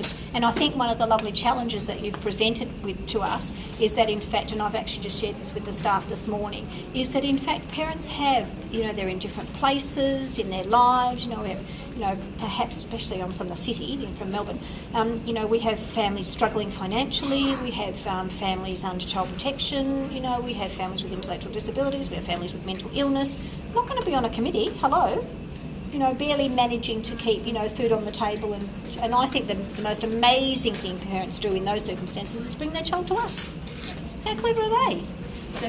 practice. And I think one of the lovely challenges that you've presented to us is that, in fact, and I've actually just shared this with the staff this morning, is that in fact parents have, they're in different places in their lives. We have, perhaps, especially I'm from the city, from Melbourne, we have families struggling financially, we have families under child protection, we have families with intellectual disabilities, we have families with mental illness. I'm not going to be on a committee, hello. Barely managing to keep, food on the table. And I think the most amazing thing parents do in those circumstances is bring their child to us. How clever are they? So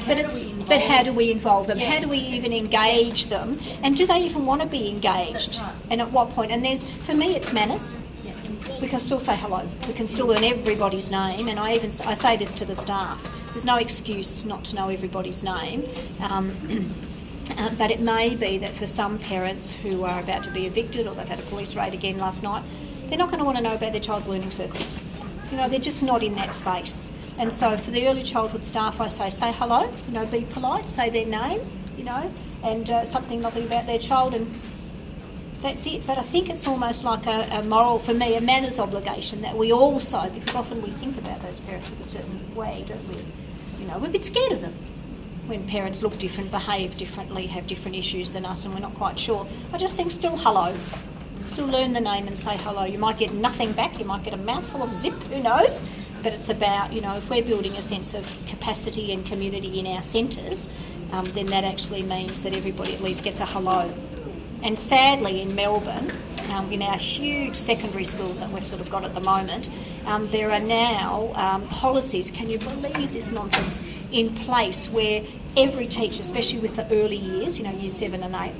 but how do we involve them? Yeah. How do we even engage them? And do they even want to be engaged? That's right. And at what point? And for me, it's manners. Yeah. We can still say hello. We can still learn everybody's name. And I say this to the staff. There's no excuse not to know everybody's name. But it may be that for some parents who are about to be evicted or they've had a police raid again last night, they're not going to want to know about their child's learning circles. They're just not in that space. And so for the early childhood staff, I say hello, be polite, say their name, and something lovely about their child, and that's it. But I think it's almost like a moral, for me, a manners obligation that we also, because often we think about those parents with a certain way, don't we? We're a bit scared of them. When parents look different, behave differently, have different issues than us, and we're not quite sure. I just think still hello. Still learn the name and say hello. You might get nothing back, you might get a mouthful of zip, who knows? But it's about, if we're building a sense of capacity and community in our centres, then that actually means that everybody at least gets a hello. And sadly in Melbourne, in our huge secondary schools that we've sort of got at the moment, there are now policies, can you believe this nonsense, in place where every teacher, especially with the early years, years 7 and 8,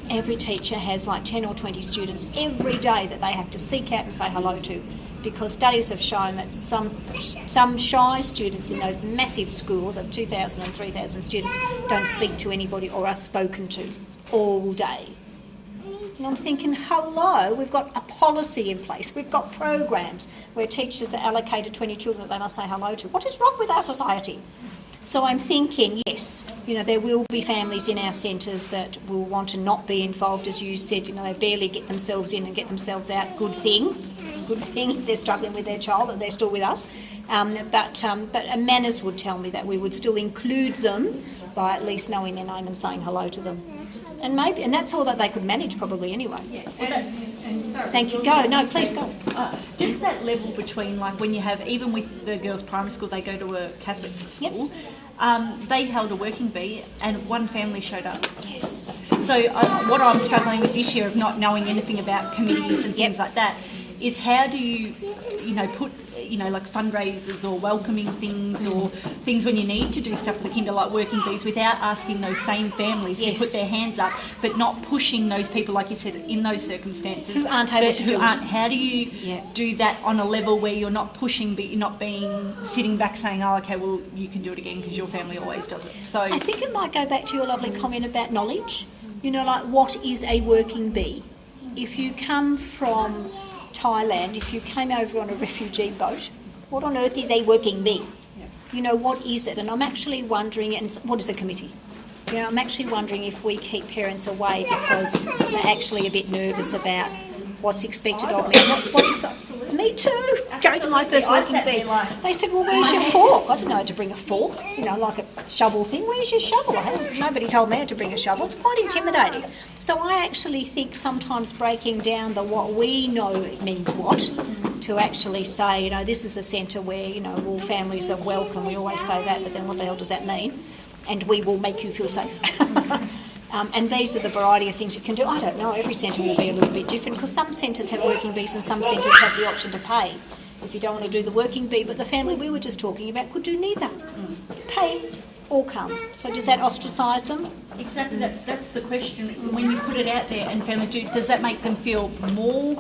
every teacher has like 10 or 20 students every day that they have to seek out and say hello to, because studies have shown that some shy students in those massive schools of 2,000 and 3,000 students don't speak to anybody or are spoken to all day. And I'm thinking, hello, we've got a policy in place, we've got programs where teachers are allocated 20 children that they must say hello to. What is wrong with our society? So I'm thinking, yes, there will be families in our centres that will want to not be involved, as you said, they barely get themselves in and get themselves out. Good thing if they're struggling with their child, that they're still with us. But manners would tell me that we would still include them by at least knowing their name and saying hello to them. And that's all that they could manage probably anyway. Yeah. Sorry. Thank you. Go. No, please go. Just that level between, like, when you have, even with the girls' primary school, they go to a Catholic school. Yep. They held a working bee, and one family showed up. Yes. So what I'm struggling with this year of not knowing anything about committees and things like that is how do you, put, like fundraisers or welcoming things or things when you need to do stuff for the kinder, like working bees, without asking those same families who put their hands up, but not pushing those people, like you said, in those circumstances. Who aren't able to do it. How do you do that on a level where you're not pushing, but you're not sitting back saying, oh, okay, well, you can do it again because your family always does it. So I think it might go back to your lovely comment about knowledge. Like, what is a working bee? If you come from Thailand, if you came over on a refugee boat, what on earth is a working bee? What is it? And I'm actually wondering, and what is a committee? I'm actually wondering if we keep parents away because they're actually a bit nervous about what's expected of me. Me too. Going to my first working bee. They said, well, where's your fork? I didn't know how to bring a fork, like a shovel thing. Where's your shovel? Nobody told me how to bring a shovel. It's quite intimidating. So I actually think sometimes breaking down what we know it means what, to actually say, this is a centre where, all families are welcome. We always say that, but then what the hell does that mean? And we will make you feel safe. And these are the variety of things you can do. I don't know, every centre will be a little bit different because some centres have working bees and some centres have the option to pay. If you don't want to do the working bee, but the family we were just talking about could do neither. Pay or come. So does that ostracise them? Exactly, that's the question. When you put it out there and families does that make them feel more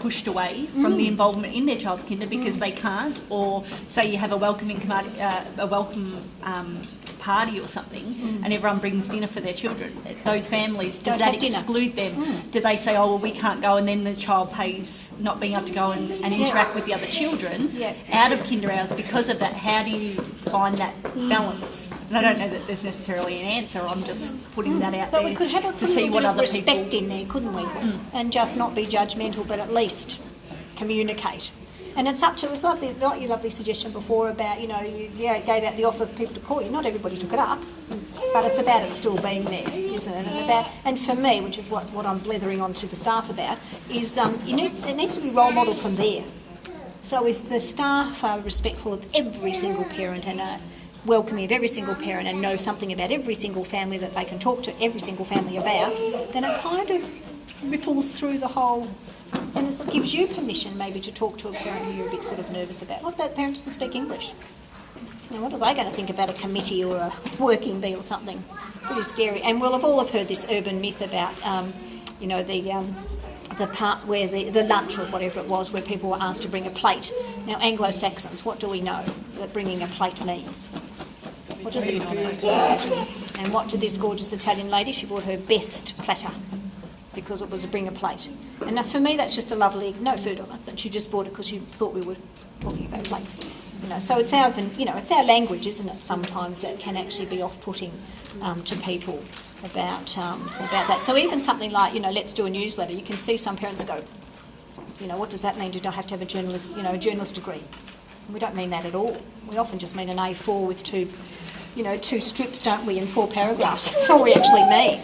pushed away from the involvement in their child's kinder because they can't? Or say you have a welcome party or something and everyone brings dinner for their children. Those families, does that exclude them? Do they say, oh, well, we can't go, and then the child pays not being able to go and interact with the other children out of kinder hours because of that? How do you find that balance? And I don't know that there's necessarily an answer. I'm just putting that out there we could have to see what other respect people... in there, couldn't we? And just not be judgmental, but at least communicate. And it's up to us. Lovely, like your lovely suggestion before about, you gave out the offer for people to call you. Not everybody took it up, but it's about it still being there, isn't it? And for me, which is what I'm blethering on to the staff about, is it needs to be role modelled from there. So if the staff are respectful of every single parent and are welcoming of every single parent and know something about every single family that they can talk to every single family about, then it kind of ripples through the whole, and it gives you permission maybe to talk to a parent who you're a bit sort of nervous about. What about parent doesn't speak English? What are they going to think about a committee or a working bee or something? Pretty scary. And we'll have all heard this urban myth about, the part where the lunch or whatever it was, where people were asked to bring a plate. Now, Anglo-Saxons, what do we know that bringing a plate means? What does it mean? And what did this gorgeous Italian lady? She brought her best platter because it was a bring a plate. And now for me, that's just a lovely, no food on it, but she just bought it because she thought we were talking about plates. So it's our language, isn't it? Sometimes that can actually be off-putting to people about that. So even something like, let's do a newsletter. You can see some parents go, what does that mean? Do I have to have a journalist degree? And we don't mean that at all. We often just mean an A4 with two strips, don't we, and 4 paragraphs. That's all we actually mean.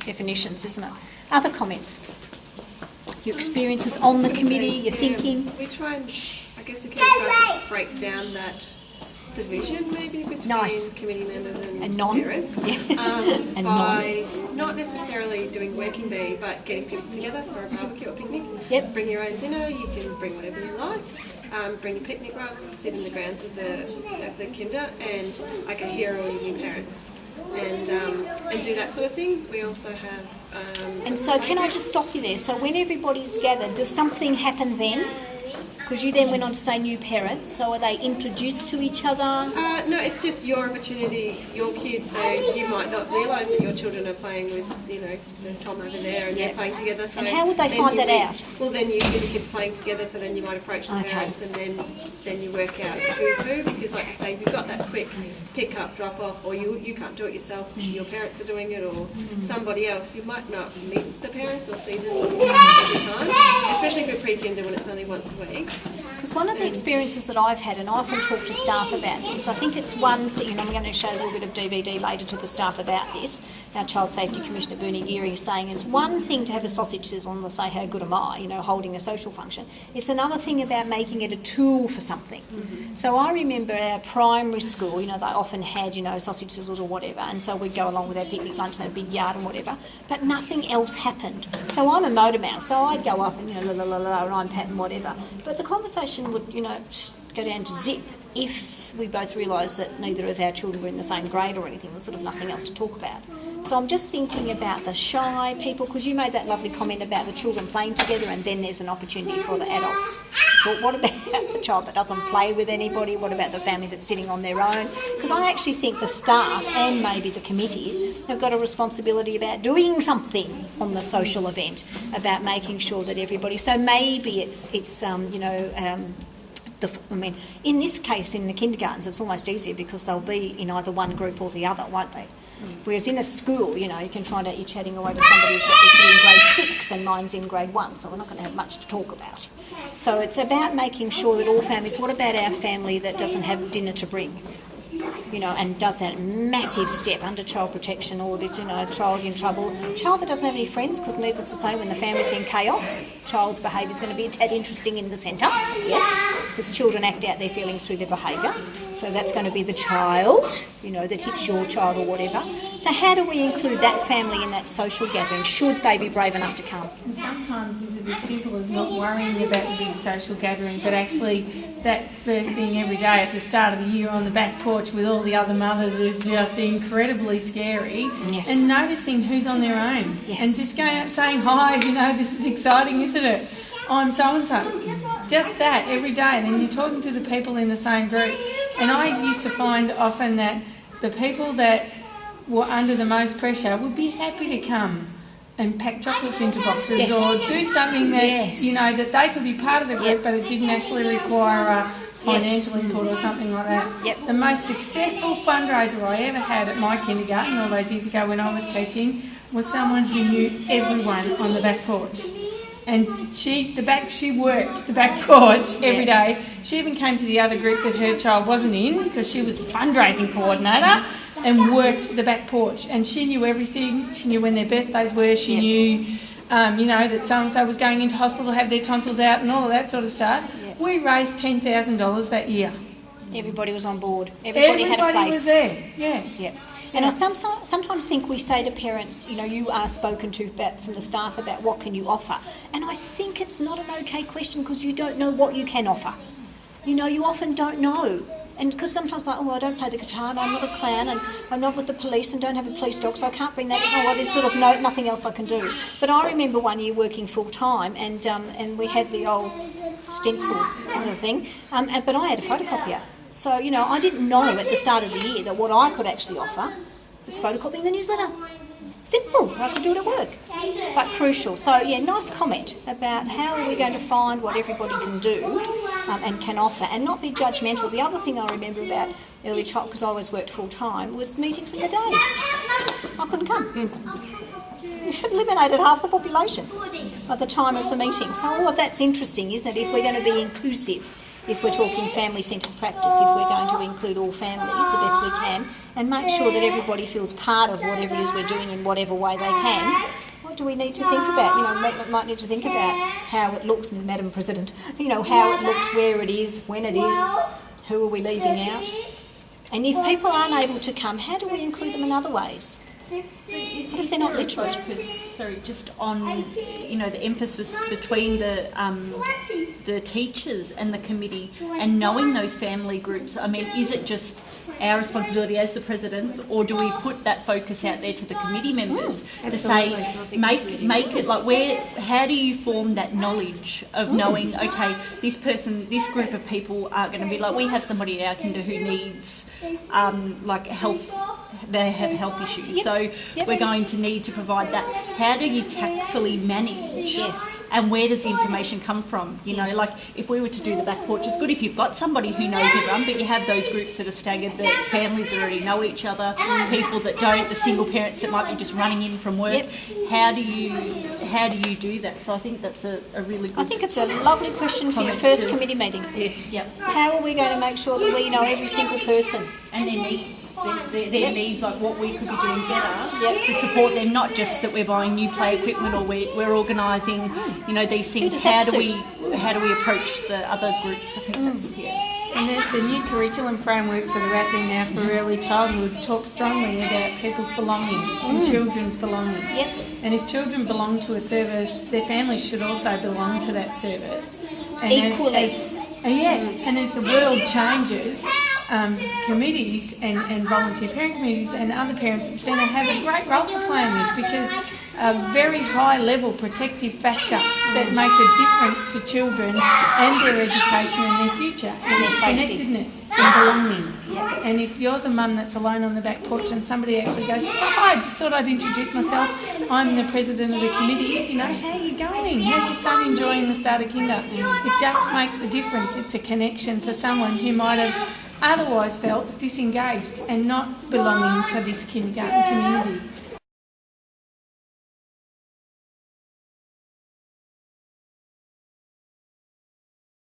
Definitions, isn't it? Other comments? Your experiences on the committee, your thinking? We try and, I guess the committee tries to break down that division maybe between committee members and parents by not necessarily doing working bee, but getting people together for a barbecue or picnic. Yep. Bring your own dinner, you can bring whatever you like. Bring your picnic rug, sit in the grounds of the kinder, and I can hear all your new parents. And do that sort of thing. We also have... and so can I just stop you there? So when everybody's gathered, does something happen then? Because you then went on to say new parents, so are they introduced to each other? No, it's just your opportunity, your kids, so you might not realise that your children are playing with, there's Tom over there and they're playing together. So and how would they find that out? Well, then you see the kids playing together, so then you might approach the parents and then you work out who's who, because like I say, if you've got that quick pick up, drop off, or you can't do it yourself, your parents are doing it, or somebody else, you might not meet the parents or see them every time, especially for pre-kinder when it's only once a week. Because one of the experiences that I've had, and I often talk to staff about this, I think it's one thing, and I'm going to show a little bit of DVD later to the staff about this. Our Child Safety Commissioner Bernie Geary is saying it's one thing to have a sausage sizzle and say, how good am I, holding a social function. It's another thing about making it a tool for something. Mm-hmm. So I remember our primary school, they often had, sausage sizzles or whatever, and so we'd go along with our picnic lunch in a big yard and whatever, but nothing else happened. So I'm a motor mouth, so I'd go up and, and I'm patting whatever. But the conversation would, go down to zip if we both realised that neither of our children were in the same grade or anything. There's sort of nothing else to talk about. So I'm just thinking about the shy people, because you made that lovely comment about the children playing together and then there's an opportunity for the adults. So what about the child that doesn't play with anybody? What about the family that's sitting on their own? Because I actually think the staff and maybe the committees have got a responsibility about doing something on the social event, about making sure that everybody... So maybe it's in this case, in the kindergartens, it's almost easier because they'll be in either one group or the other, won't they? Whereas in a school, you can find out you're chatting away to somebody who's got their kid in grade 6 and mine's in grade 1, so we're not going to have much to talk about. So it's about making sure that all families... What about our family that doesn't have dinner to bring? And does that massive step under child protection, all of this, child in trouble. Child that doesn't have any friends, because needless to say, when the family's in chaos, child's behaviour is going to be a tad interesting in the centre, yes, because children act out their feelings through their behaviour. So that's going to be the child, that hits your child or whatever. So how do we include that family in that social gathering? Should they be brave enough to come? And sometimes is it as simple as not worrying about the big social gathering, but actually that first thing every day at the start of the year on the back porch with all the other mothers is just incredibly scary. Yes. And noticing who's on their own. Yes. And just going out saying, hi, this is exciting, isn't it? I'm so-and-so. Just that every day. And then you're talking to the people in the same group. And I used to find often that the people that were under the most pressure would be happy to come and pack chocolates into boxes or do something that, that they could be part of the group, but it didn't actually require a financial input or something like that. Yep. The most successful fundraiser I ever had at my kindergarten all those years ago when I was teaching was someone who knew everyone on the back porch. And she worked the back porch every day. She even came to the other group that her child wasn't in because she was the fundraising coordinator and worked the back porch. And she knew everything. She knew when their birthdays were. She knew, that so-and-so was going into hospital to have their tonsils out and all of that sort of stuff. Yep. We raised $10,000 that year. Everybody was on board. Everybody had a place. Was there, yeah. And I sometimes think we say to parents, you are spoken to from the staff about what can you offer. And I think it's not an okay question because you don't know what you can offer. You often don't know. And because sometimes I don't play the guitar and I'm not a clown and I'm not with the police and don't have a police dog, so I can't bring that in. There's sort of nothing else I can do. But I remember one year working full time and we had the old stencil kind of thing, but I had a photocopier. So, I didn't know at the start of the year that what I could actually offer was photocopying the newsletter. Simple, I could do it at work, but crucial. So, nice comment about how are we going to find what everybody can do and can offer and not be judgmental. The other thing I remember about early child, because I always worked full time, was meetings in the day. I couldn't come. You should have eliminated half the population by the time of the meeting. So all of that's interesting, isn't it? If we're going to be inclusive, if we're talking family-centred practice, if we're going to include all families the best we can and make sure that everybody feels part of whatever it is we're doing in whatever way they can, what do we need to think about? We might need to think about how it looks, Madam President, how it looks, where it is, when it is, who are we leaving out? And if people aren't able to come, how do we include them in other ways? What if they're not literate? Just on, the emphasis between the teachers and the committee and knowing those family groups. I mean, is it just our responsibility as the presidents, or do we put that focus out there to the committee members to say, make it like how do you form that knowledge of knowing, okay, this group of people are going to be like, we have somebody at our kinder who needs health. They have health issues, so we're going to need to provide that. How do you tactfully manage? Yes. And where does the information come from? Like if we were to do the back porch, it's good if you've got somebody who knows everyone, but you have those groups that are staggered, that families that already know each other, people that don't, the single parents that might be just running in from work. How do you do that? So I think that's a really good. I think it's a lovely question for your first committee meeting. Yep. How are we going to make sure that we know every single person and their needs? Their needs, like what we could be doing better to support them, not just that we're buying new play equipment or we're organising, these things. How do we approach the other groups? I think that's And the new curriculum frameworks that are out there now for early childhood talk strongly about people's belonging and children's belonging. Yep. And if children belong to a service, their families should also belong to that service. And equally. And as the world changes, committees and volunteer parent committees and other parents at the centre have a great role to play in this, because a very high level protective factor that makes a difference to children and their education and their future is connectedness and belonging. Yep. And if you're the mum that's alone on the back porch and somebody actually goes, "Hi, I just thought I'd introduce myself. I'm the president of the committee. How are you going? How's your son enjoying the start of kinder?" It just makes the difference. It's a connection for someone who might have otherwise felt disengaged and not belonging to this kindergarten community.